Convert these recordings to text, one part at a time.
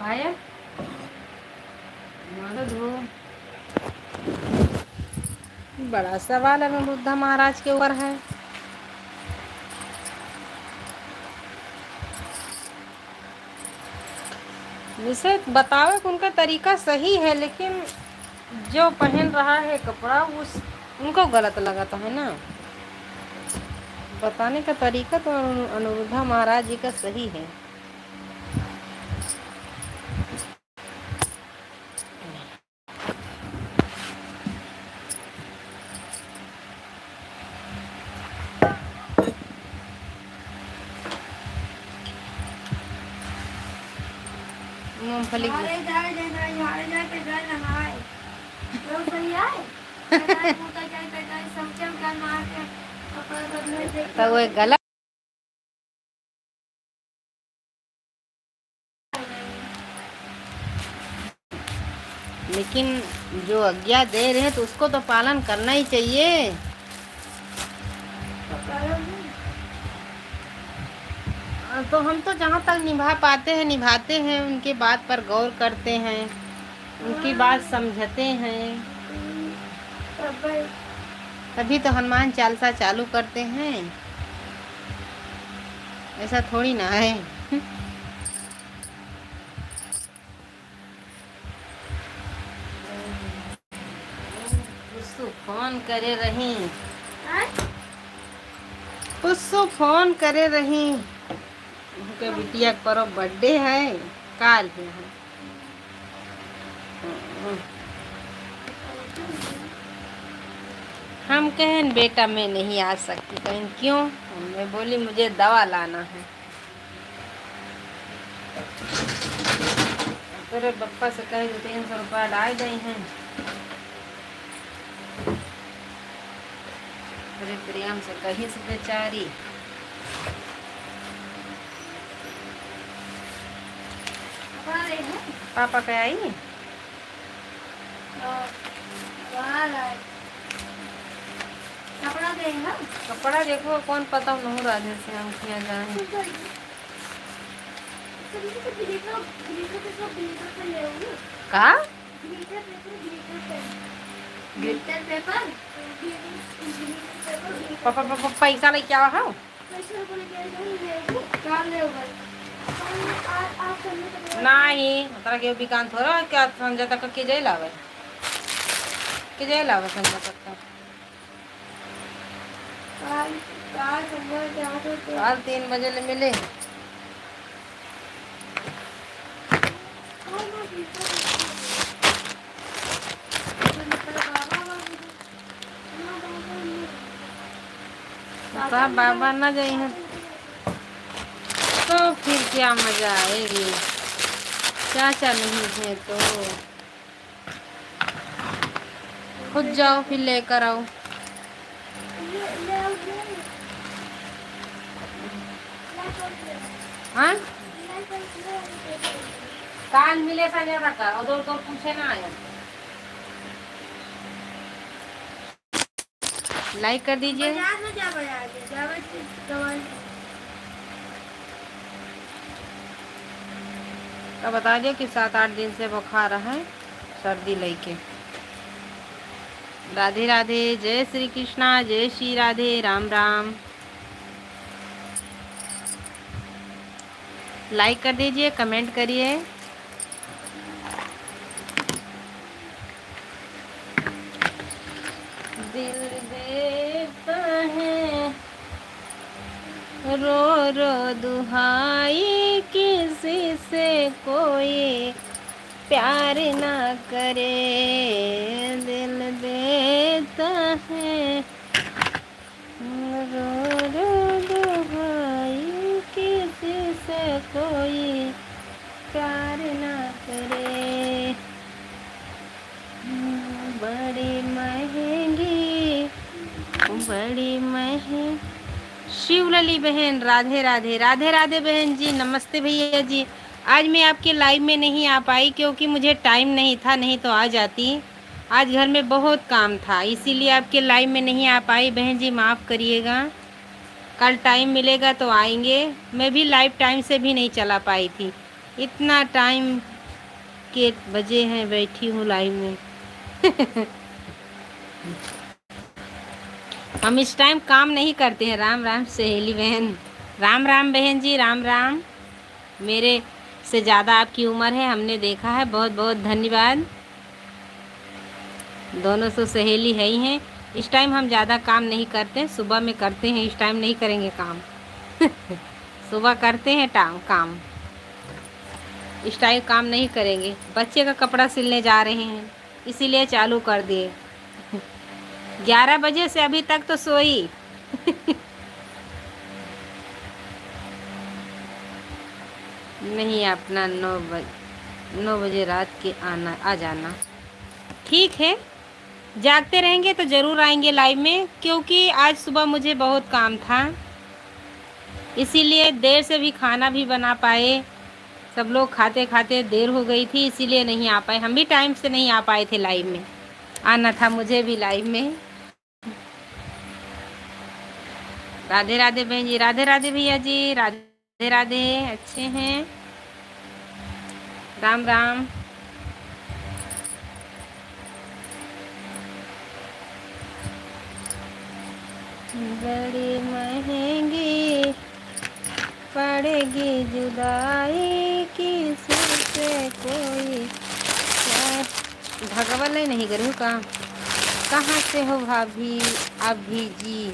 आया धो। बड़ा सवाल है बुद्धा महाराज के ऊपर है। विषय बतावे कि उनका तरीका सही है, लेकिन जो पहन रहा है कपड़ा उस उनको गलत लगा तो है ना। बताने का तरीका तो अनिरुद्धा महाराज जी का सही है। मूंगफली तो वो गलत, लेकिन जो आज्ञा दे रहे हैं तो उसको तो पालन करना ही चाहिए। तो हम तो जहाँ तक निभा पाते हैं निभाते हैं, उनके बात पर गौर करते हैं, उनकी बात समझते हैं, तभी तो हनुमान चालीसा चालू करते हैं। ऐसा थोड़ी ना है। पुस्सू फोन करे रही, पुस्सू फोन करे रही, उनके बिटिया पर बर्थडे है काल है। हम कहें बेटा मैं नहीं आ सकती, कहें क्यों? मैं बोली मुझे दवा लाना है। तेरे पप्पा से कहे 300 रुपया डाल गई हैं। अरे प्रियम से कहीं से बेचारी पापा कह आई कपड़ा देखो कौन पता नहीं राधे से हम किया जाए। कहा पापा पापा पैसा लेके आवा हो। नहीं तरा के बिकान थोड़ा क्या समझा तक के जाए लावे समझा तक काल 3 बजे ले मिले। बाबा ना जाए हैं तो फिर क्या मजा आएगी। चाचा नहीं है तो खुद जाओ फिर लेकर आओ। हाँ काल मिले संजय रखा और तो पूछे ना आया। लाइक कर दीजिए। तो बता दिया कि 7-8 दिन से बुखार है, सर्दी लेके। राधे राधे, जय श्री कृष्णा, जय श्री राधे, राम राम। लाइक कर दीजिए, कमेंट करिए। दिल देता है रो रो दुहाई, किसी से कोई प्यार ना करे। दिल देता है रो रो दुहाई, किसी से कोई प्यार ना करे। बड़ी महंगी शिवलली बहन, राधे राधे। राधे राधे बहन जी, नमस्ते भैया जी। आज मैं आपके लाइव में नहीं आ पाई क्योंकि मुझे टाइम नहीं था, नहीं तो आ जाती। आज घर में बहुत काम था, इसीलिए आपके लाइव में नहीं आ पाई। बहन जी माफ़ करिएगा, कल टाइम मिलेगा तो आएंगे। मैं भी लाइव टाइम से भी नहीं चला पाई थी, इतना टाइम के बजे हैं, बैठी हूँ लाइव में। हम इस टाइम काम नहीं करते हैं। राम राम सहेली बहन, राम राम बहन जी, राम राम। मेरे से ज़्यादा आपकी उम्र है, हमने देखा है। बहुत बहुत धन्यवाद। दोनों तो सहेली है ही हैं। इस टाइम हम ज़्यादा काम नहीं करते, सुबह में करते हैं, इस टाइम नहीं करेंगे काम। सुबह करते हैं काम, इस टाइम काम नहीं करेंगे। बच्चे का कपड़ा सिलने जा रहे हैं, इसीलिए चालू कर दिए। 11 बजे से अभी तक तो सोई। नहीं, अपना 9 बजे रात के आ जाना। ठीक है, जागते रहेंगे तो ज़रूर आएंगे लाइव में, क्योंकि आज सुबह मुझे बहुत काम था, इसीलिए देर से भी खाना भी बना पाए। सब लोग खाते खाते देर हो गई थी, इसीलिए नहीं आ पाए। हम भी टाइम से नहीं आ पाए थे लाइव में, आना था मुझे भी लाइव में। राधे राधे बहन जी, राधे राधे भैया जी, राधे राधे। अच्छे हैं, राम राम। बड़ी महंगी पड़ेगी जुदाई, किसी से कोई भगवान नहीं करूँ का। कहाँ से हो भाभी आप भी जी?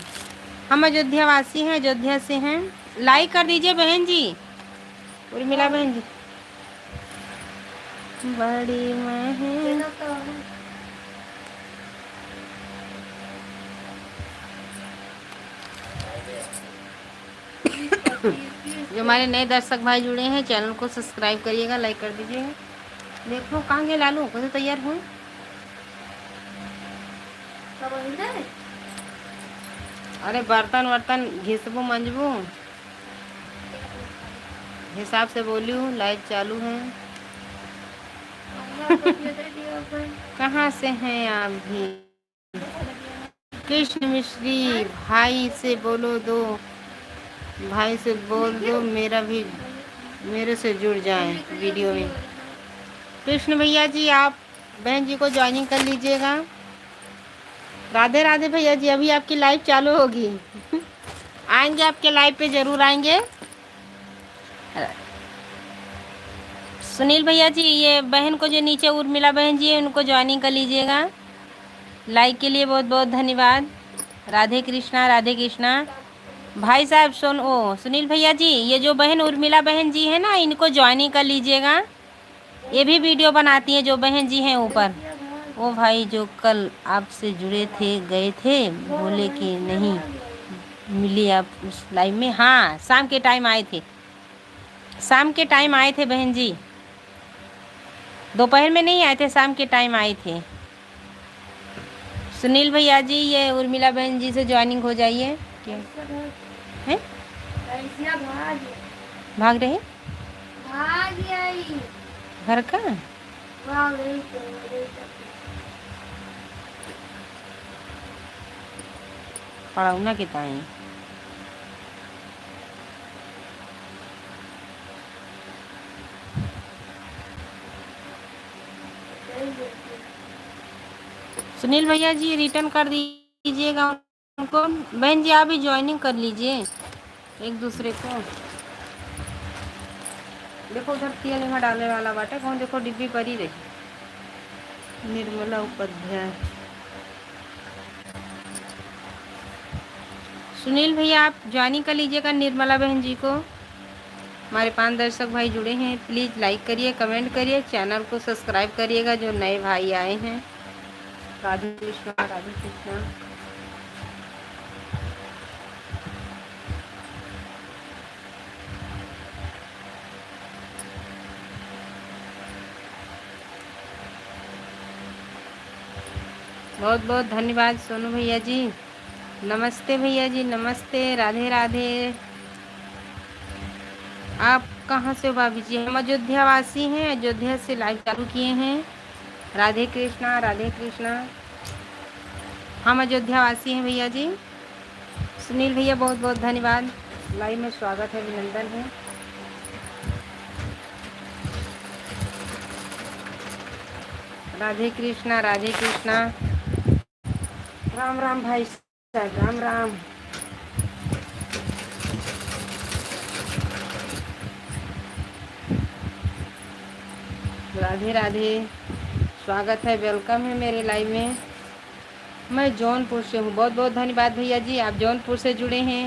हम अयोध्या वासी हैं, अयोध्या से हैं। लाइक कर दीजिए बहन जी, उर्मिला बहन जी। बड़ी महंगी जो हमारे नए दर्शक भाई जुड़े हैं, चैनल को सब्सक्राइब करिएगा, लाइक कर दीजिएगा। देखो कहाँ गए लालू, कैसे तैयार हुए? अरे बर्तन वर्तन घिसबू मंजबू, हिसाब से बोलियो, लाइव चालू है। कहाँ से हैं आप भी? कृष्ण मिश्री भाई से बोलो दो, भाई से बोल दो मेरे से जुड़ जाएं वीडियो में। कृष्ण भैया जी, आप बहन जी को ज्वाइनिंग कर लीजिएगा। राधे राधे भैया जी, अभी आपकी लाइव चालू होगी। आएंगे आपके लाइव पे, ज़रूर आएंगे। सुनील भैया जी, ये बहन को जो नीचे उर्मिला बहन जी है, उनको ज्वाइनिंग कर लीजिएगा। लाइक के लिए बहुत बहुत धन्यवाद। राधे कृष्णा, राधे कृष्णा। भाई साहब सुनील भैया जी, ये जो बहन उर्मिला बहन जी है ना, इनको ज्वाइनिंग कर लीजिएगा। ये भी वीडियो बनाती हैं, जो बहन जी हैं ऊपर। वो भाई जो कल आपसे जुड़े थे, गए थे, बोले कि नहीं मिली आप उस लाइव में। हाँ, शाम के टाइम आए थे, शाम के टाइम आए थे बहन जी, दोपहर में नहीं आए थे, शाम के टाइम आए थे। सुनील भैया जी, ये उर्मिला बहन जी से ज्वाइनिंग हो जाइए। क्या है? भाग रहे घर का पढ़ाऊना कितना है? सुनील भैया जी, रिटर्न कर दीजिएगा उनको। बहन जी, आप भी ज्वाइनिंग कर लीजिए एक दूसरे को। देखो उधर तेल में डालने वाला बाटे कौन, देखो डिब्बी पर ही रही। निर्मला उपाध्याय। सुनील भैया, आप ज्वाइनिंग कर लीजिएगा निर्मला बहन जी को। हमारे 5 दर्शक भाई जुड़े हैं, प्लीज़ लाइक करिए, कमेंट करिए, चैनल को सब्सक्राइब करिएगा जो नए भाई आए हैं। राधे कृष्णा, राधे कृष्णा। बहुत बहुत धन्यवाद सोनू भैया जी। नमस्ते भैया जी, नमस्ते, राधे राधे। आप कहाँ से हो भाभी जी? हम अयोध्या वासी हैं, अयोध्या से लाइव चालू किए हैं। राधे कृष्णा, राधे कृष्णा। हम अयोध्या वासी हैं भैया जी। सुनील भैया, बहुत बहुत धन्यवाद, लाइव में स्वागत है, अभिनंदन है। राधे कृष्णा, राधे कृष्णा। राम राम भाई साहब, राम राम। राधे राधे, स्वागत है, वेलकम है मेरे लाइव में। मैं जौनपुर से हूँ। बहुत बहुत धन्यवाद भैया जी, आप जौनपुर से जुड़े हैं।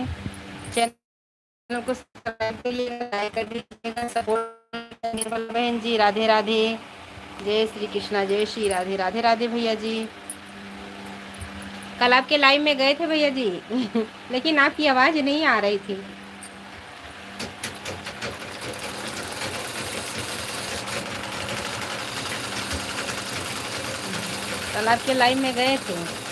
चैनल को सब्सक्राइब करिएगा, लाइक कर दीजिएगा, सपोर्ट। निर्मल बहन जी राधे राधे, जय श्री कृष्णा, जय श्री राधे। राधे राधे भैया जी। कल आपके लाइव में गए थे भैया जी लेकिन आपकी आवाज़ नहीं आ रही थी। कल आपके लाइव में गए थे।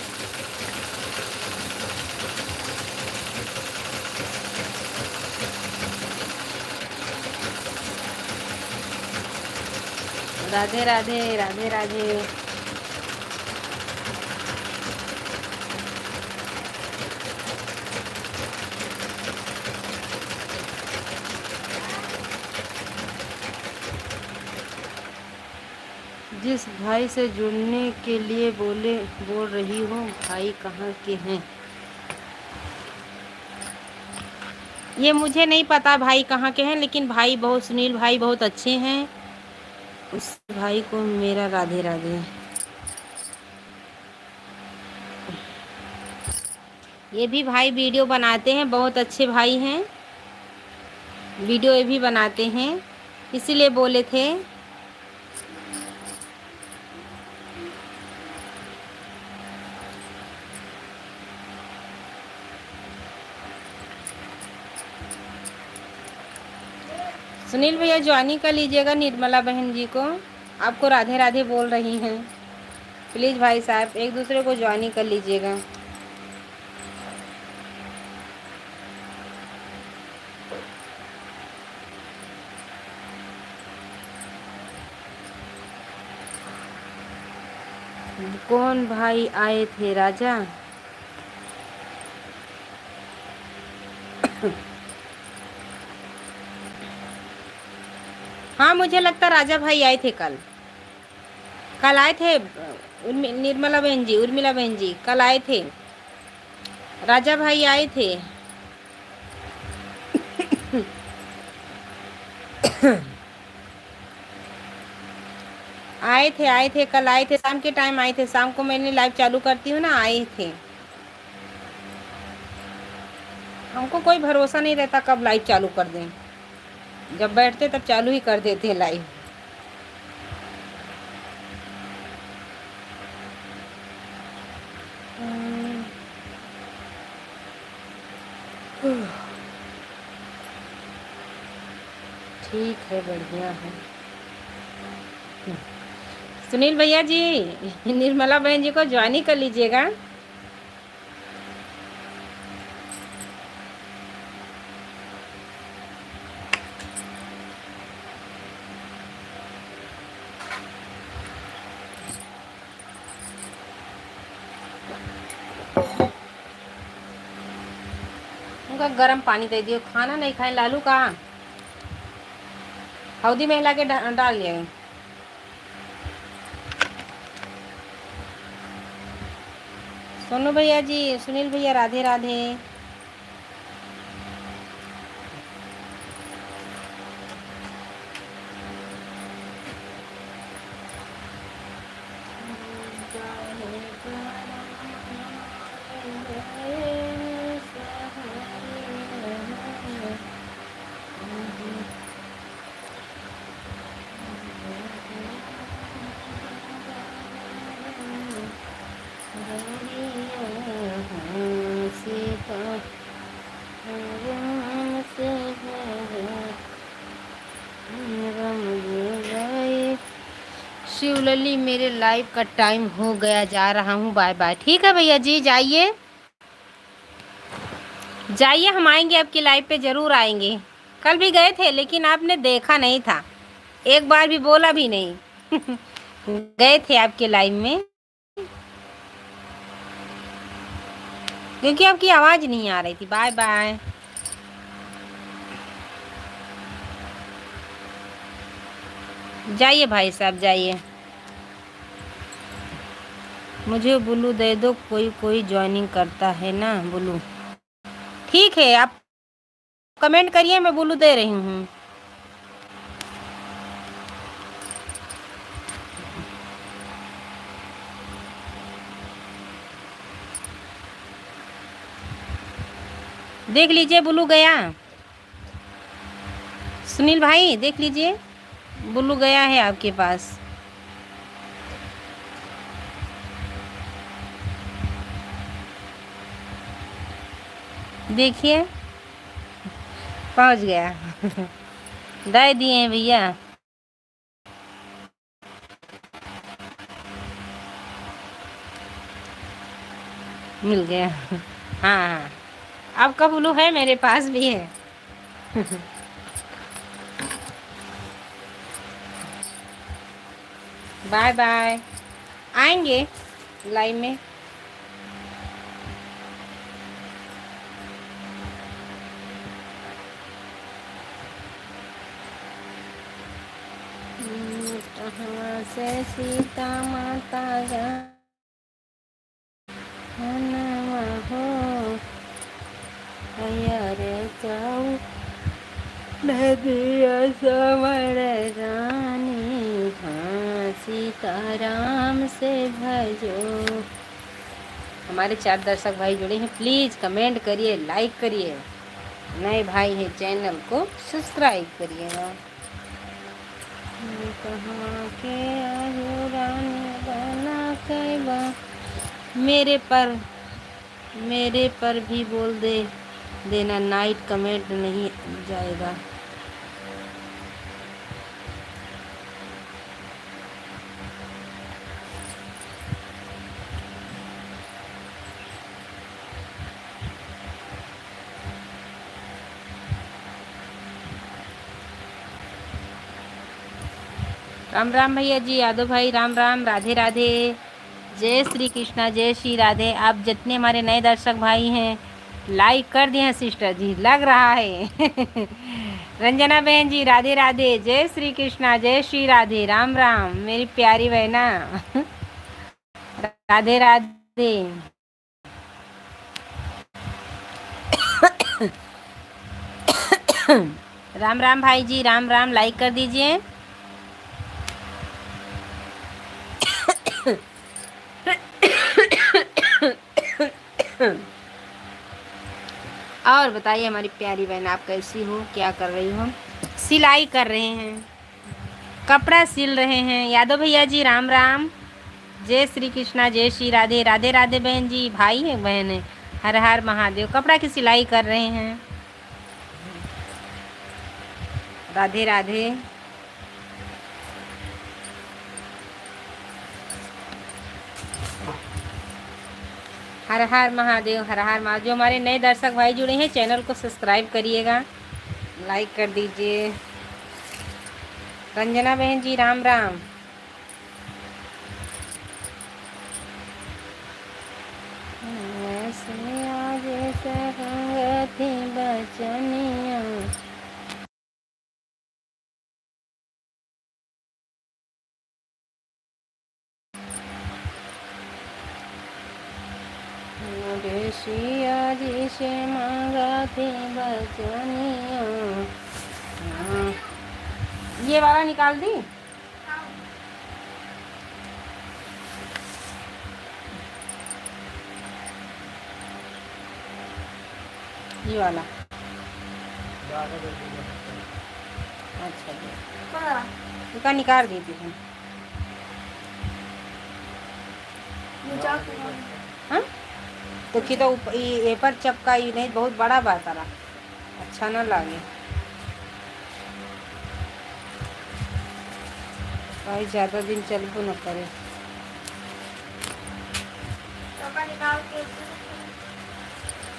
राधे राधे, राधे राधे। जिस भाई से जुड़ने के लिए बोल रही हूँ, भाई कहाँ के हैं? ये मुझे नहीं पता भाई कहाँ के हैं, लेकिन भाई बहुत, सुनील भाई बहुत अच्छे हैं। उस भाई को मेरा राधे राधे। ये भी भाई वीडियो बनाते हैं, बहुत अच्छे भाई हैं, वीडियो ये भी बनाते हैं, इसीलिए बोले थे। सुनील भैया ज्वाइनिंग कर लीजिएगा निर्मला बहन जी को, आपको राधे राधे बोल रही हैं। प्लीज़ भाई साहब एक दूसरे को ज्वाइनिंग कर लीजिएगा। कौन भाई आए थे राजा? हाँ मुझे लगता राजा भाई आए थे कल। कल आए थे निर्मला बहन जी, उर्मिला बहन जी कल आए थे, राजा भाई आए थे। आए थे कल आए थे, शाम के टाइम आए थे। शाम को मैंने लाइव चालू करती हूँ ना, आए थे। हमको कोई भरोसा नहीं रहता कब लाइव चालू कर दें, जब बैठते तब चालू ही कर देते हैं लाइव। ठीक है, बढ़िया है। सुनील भैया जी निर्मला बहन जी को ज्वाइन कर लीजिएगा। उनका गर्म पानी दे दियो, खाना नहीं खाए लालू का हल्दी में हिला के डाल दिया। सोनू भैया जी, सुनील भैया राधे राधे। शिवलली मेरे लाइव का टाइम हो गया, जा रहा हूँ, बाय बाय। ठीक है भैया जी, जाइए जाइए, हम आएंगे आपकी लाइव पे, ज़रूर आएंगे। कल भी गए थे लेकिन आपने देखा नहीं था, एक बार भी बोला भी नहीं गए थे आपके लाइव में क्योंकि आपकी आवाज़ नहीं आ रही थी। Bye bye. जाइए भाई साहब, जाइए। मुझे ब्लू दे दो, कोई कोई ज्वाइनिंग करता है ना ब्लू। ठीक है, आप कमेंट करिए, मैं ब्लू दे रही हूँ। देख लीजिए ब्लू गया। सुनील भाई देख लीजिए, ब्लू गया है आपके पास। देखिए पहुंच गया। दे दिए हैं भैया। मिल गया। हाँ हाँ, आपका ब्लू है, मेरे पास भी है। बाय बाय, आएंगे लाइव में। कहाँ से सीता माता हो रे जाऊ नदिया समर रानी, हाँ सीताराम से भजो। हमारे 4 दर्शक भाई जुड़े हैं, प्लीज़ कमेंट करिए, लाइक करिए। नए भाई हैं चैनल को सब्सक्राइब करिएगा। कहाँ के आयो रानी बना कैबा, मेरे पर भी बोल देना, नाइट कमेंट नहीं जाएगा। राम राम भैया जी, यादव भाई राम राम, राधे राधे, जय श्री कृष्णा, जय श्री राधे। आप जितने हमारे नए दर्शक भाई हैं लाइक कर दिए हैं सिस्टर जी, लग रहा है। रंजना बहन जी राधे राधे, जय श्री कृष्णा, जय श्री राधे, राम राम मेरी प्यारी बहना। राधे राधे। राम राम भाई जी, राम राम, लाइक कर दीजिए। और बताइए हमारी प्यारी बहन, आप कैसी हो, क्या कर रही हो? सिलाई कर रहे हैं, कपड़ा सिल रहे हैं। यादव भैया जी राम राम, जय श्री कृष्णा, जय श्री राधे, राधे राधे बहन जी, भाई है बहन है, हर हर महादेव। कपड़ा की सिलाई कर रहे हैं। राधे राधे। हर हर महादेव, हर हर महादेव। जो हमारे नए दर्शक भाई जुड़े हैं चैनल को सब्सक्राइब करिएगा, लाइक कर दीजिए। रंजना बहन जी राम राम। बचनिया सिया जी से मांगा थी बचनिया। ये वाला निकाल दी। ये वाला अच्छा जी, इसका निकाल दी थी। हाँ तो कि तो ये पर चपका ही नहीं, बहुत बड़ा बात रहा, अच्छा ना लगे, भाई ज़्यादा दिन चलबो न करे।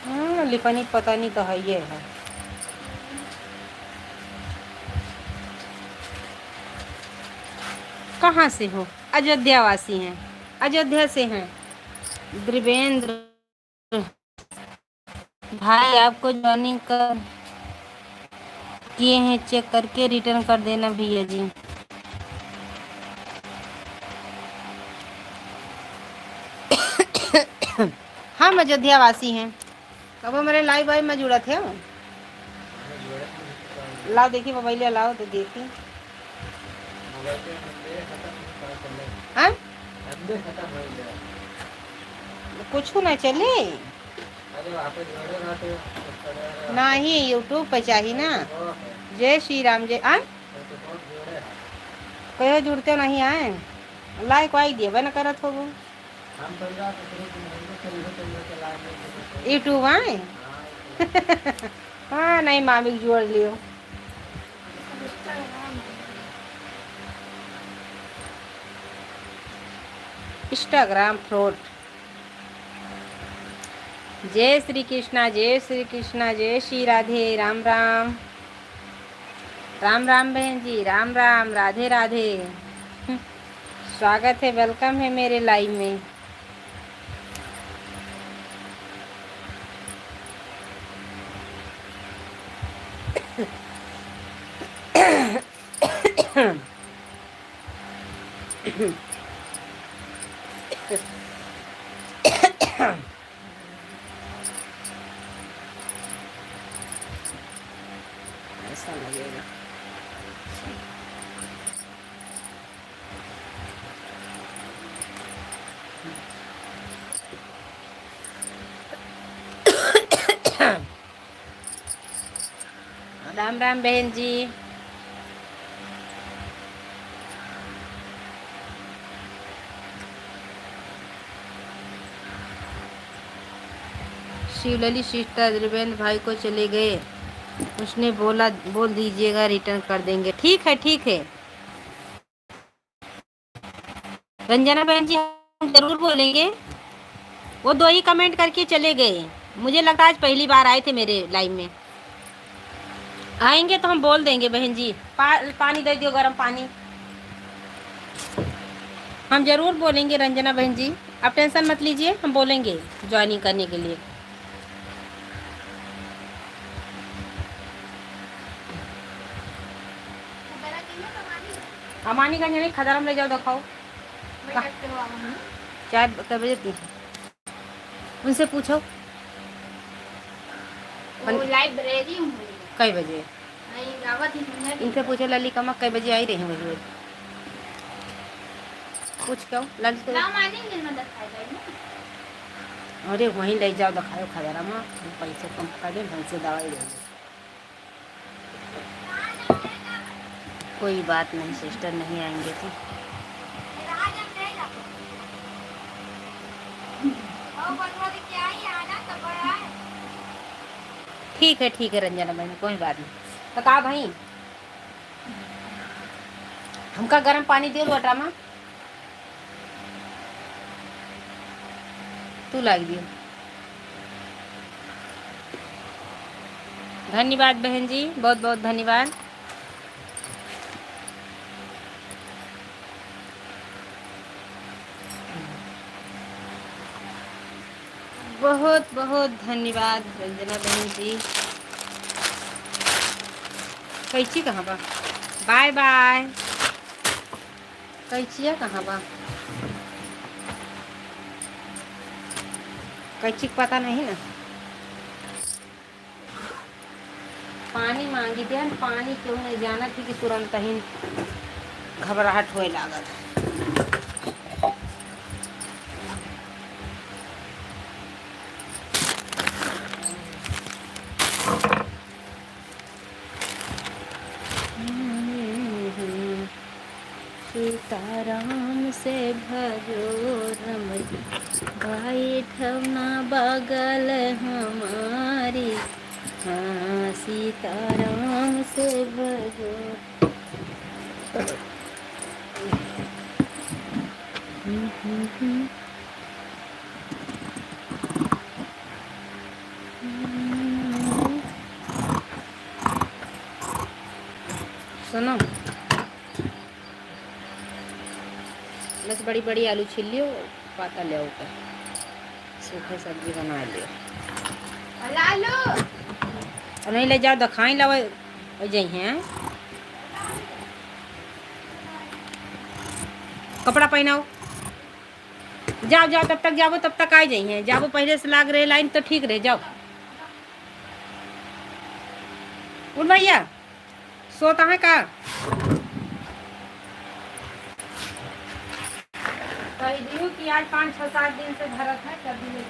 हाँ लिपनी पता नहीं तो है ये है। कहाँ से हो? अयोध्या वासी हैं, अयोध्या से हैं। द्रिवेंद्र भाई आपको ज्वाइनिंग कर किए हैं, चेक करके रिटर्न कर देना भैया जी। हम अयोध्या वासी हैं। कब मेरे लाइव भाई में जुड़ा थे। लाओ देखिए मोबाइल लाओ तो देखिए। हाँ कुछ ना चले नहीं यूट्यूब पे चाहिए ना। जय श्री राम जय आ कहो जुड़ते नहीं आए लाइक वाइक दिए न करत हो यूट्यूब आए हाँ नहीं मामी जोड़ लियो। Instagram fraud. जय श्री कृष्णा जय श्री कृष्णा जय श्री राधे राम राम राम राम बहन जी राम राम राधे राधे। स्वागत है वेलकम है मेरे लाइव में। ऐसा लगेगा राम राम बहन जी। शिवलली सिस्टर देवेंद्र भाई को चले गए उसने बोल दीजिएगा रिटर्न कर देंगे। ठीक है रंजना बहन जी हम जरूर बोलेंगे। वो 2 ही कमेंट करके चले गए। मुझे लगता आज पहली बार आए थे मेरे लाइव में। आएंगे तो हम बोल देंगे बहन जी। पानी दे दियो गर्म पानी। हम जरूर बोलेंगे रंजना बहन जी आप टेंशन मत लीजिए हम बोलेंगे ज्वाइनिंग करने के लिए। अमानीगंज नहीं खदाराम ले जाओ दिखाओ चाय कै बजे थी उनसे पूछो लाइब्रेरी कई बजे इनसे पूछो लली कमा कई बजे आई रही मुझे पूछ क्यों ललित अरे वहीं ले जाओ दिखाओ खदारा में पैसे कम कर दे ढंग से दवाई देंगे। कोई बात नहीं सिस्टर नहीं आएंगे तो ठीक है रंजना बहन कोई बात नहीं। तो कहा भाई हमका गर्म पानी दे बटा में तू लाग दियो। धन्यवाद बहन जी बहुत बहुत धन्यवाद। बहुत बहुत धन्यवाद रंजना बहन जी। कैची कहाँ बा बाय बाय कैचिया कहाँ बा कैची पता नहीं ना। पानी मांगी थी पानी क्यों नहीं जाना थी कि तुरंत ही घबराहट होए लागत। सीताराम से भरो रमई बैठना बगल हमारी हाँ सीताराम से भरो। सुनो बस बड़ी बड़ी आलू छील लियो पाता ले ऊपर सूखे सब्जी बना लियो और नहीं ले जाओ दखाई लवा जाइ हैं कपड़ा पहनाओ जाओ जाओ, तब तक जाओ, तब तक आ जाइए, जाओ पहले से लाग रहे लाइन तो ठीक रहे, जाओ उठ भैया, सोता है का कही दी कि आज 5-6-7 दिन से भरत है, कर दी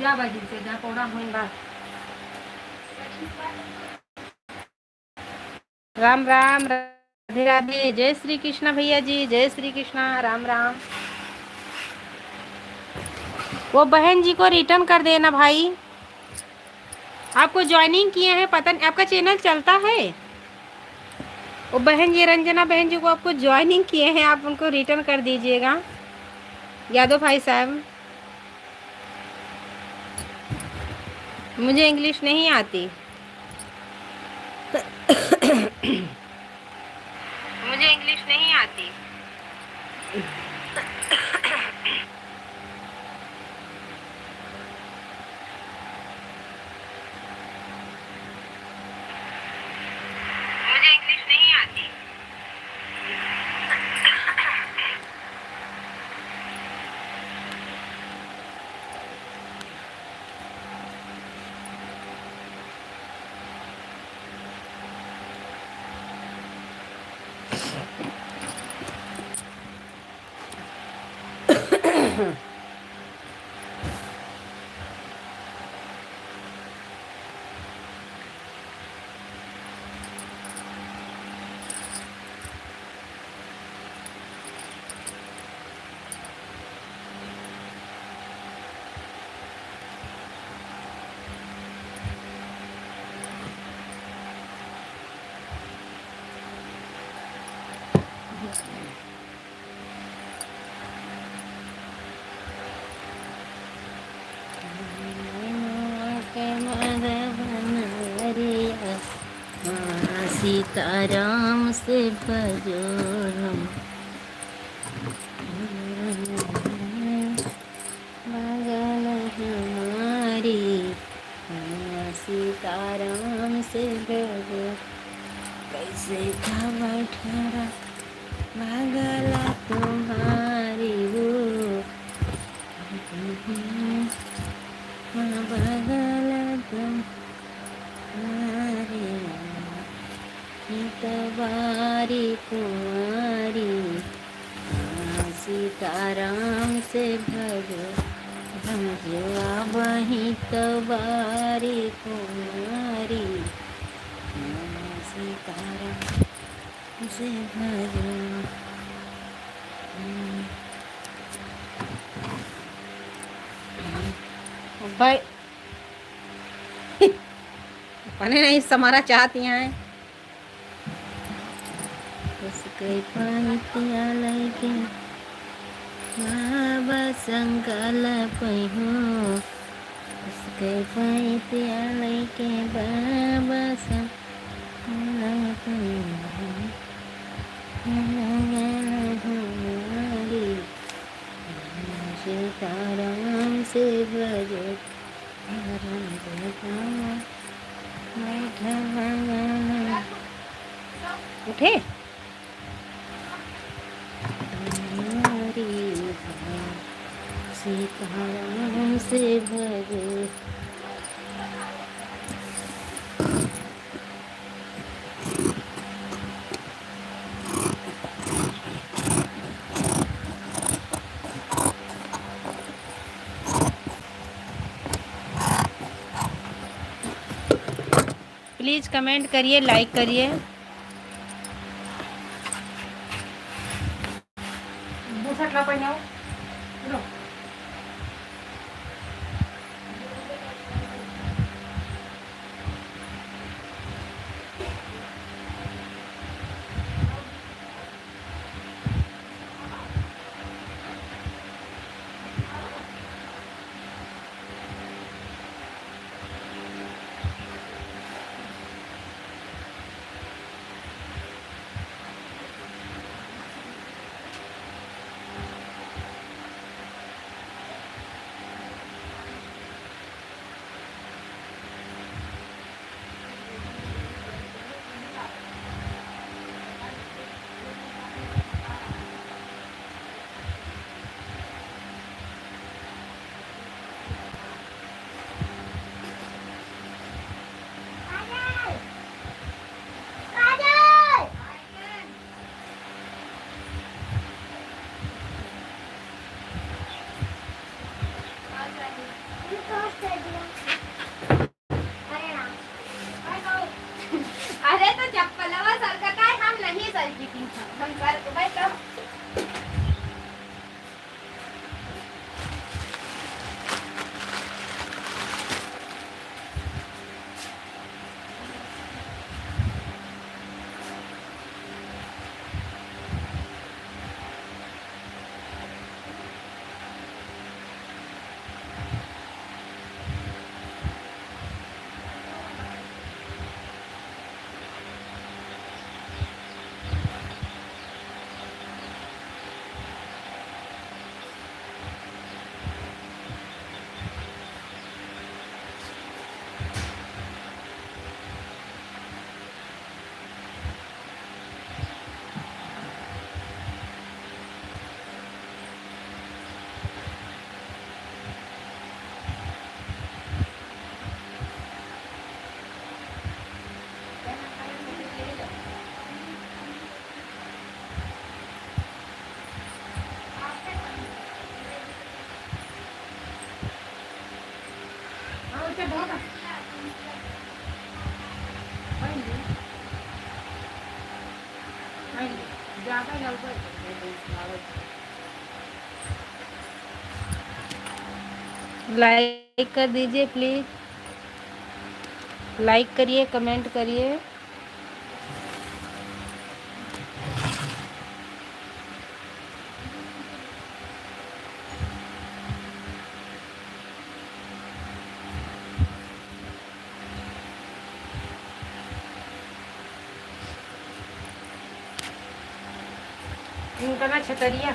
या बाजी से जा पौड़ा होइंदा। राम राम, राधे राधे, जय श्री कृष्णा भैया जी, जय श्री कृष्णा, राम राम। वो बहन जी को रिटर्न कर देना भाई, आपको ज्वाइनिंग किए हैं, पता नहीं आपका चैनल चलता है। वो बहन जी, रंजना बहन जी को आपको ज्वाइनिंग किए हैं, आप उनको रिटर्न कर दीजिएगा। यादव भाई साहब, मुझे इंग्लिश नहीं आती मुझे इंग्लिश नहीं आती। मुझे इंग्लिश नहीं आती। सीताराम से भजो हम बगल हमारी, सीताराम से भजो। कैसे था बैठा बगल तुम्हारी वो, बगल तुम्हारी तबारी कुमारी, सीताराम से भजो भजो वही तबारी कुमारी, सीताराम से भजो। भाई अपने नहीं समारा चाहती हैं उसके पंक्तियाँ लेके बाबा संकल्प हो, उसके पंक्तियाँ लेके बाबा संकल्प हमारी, सीताराम से भजो उठे सीताराम से भजो। प्लीज़ कमेंट करिए, लाइक करिए। अरे तो चप्पलवा सरकत है, हम नहीं सरकी, हम सर बैठो। लाइक कर दीजिए प्लीज, लाइक करिए, कमेंट करिए। छोटा ना छतरिया।